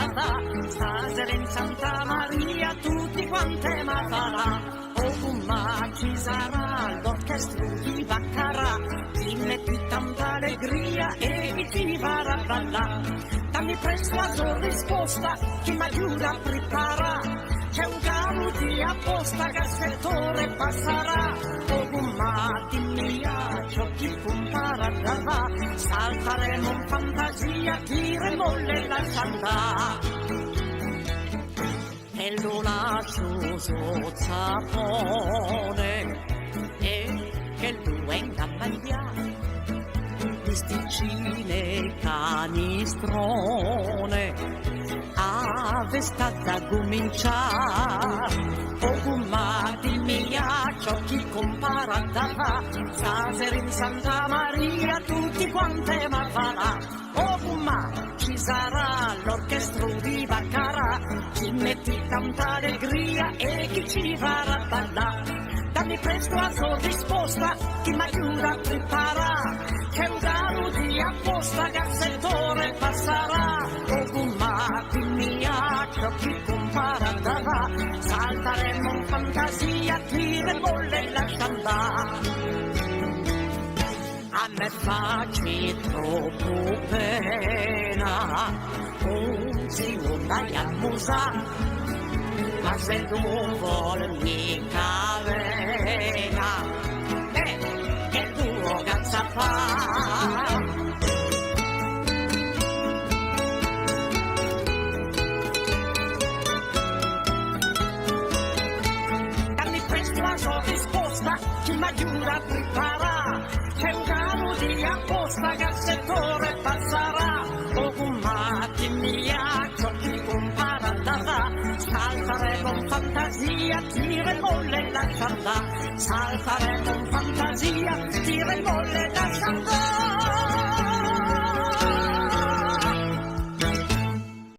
da, stasera in Santa Maria tutti quante ma farà. Oh, ma ci sarà l'orchestra di Baccarà, ti metti tanta allegria e mi ti farà ballare. Dammi presto la sua risposta, chi mi aiuta a preparare. C'è un carro di apposta che al settore passerà. Oh, ma dimmi ciò chi compara da va. Saltaremo in fantasia, tiremo le lascia andare. E lo lascio sul sapone e che lui venga a mangiare. Pisticine canistrone ave stata a cominciare. Oh, ma dimmi ciò chi compara da va. Stasera in Santa Maria tutti quante ma farà. Oh, ma ci sarà l'orchestra di Baccarà, ci metti tanta allegria e chi ci farà ballare. Dammi presto la sua risposta, chi mi aiuta a preparare. C'è un carro di apposta che al settore passerà. Oh, ma dimmi ciò chi compara da va. Saltaremo in fantasia, tiremo le lascia andare. A me facci troppo pena, si non dai a musare, ma se tu vuoi mica venga, che tuo cazzo fa? Dammi presto la sua risposta, chi mi aiuta a preparare. C'è un carro di apposta che al settore passerà. Oh, ma dimmi ciò chi compara da va. Saltaremo in fantasia, tiremo le lascia andare. Saltaremo in fantasia, tiremo le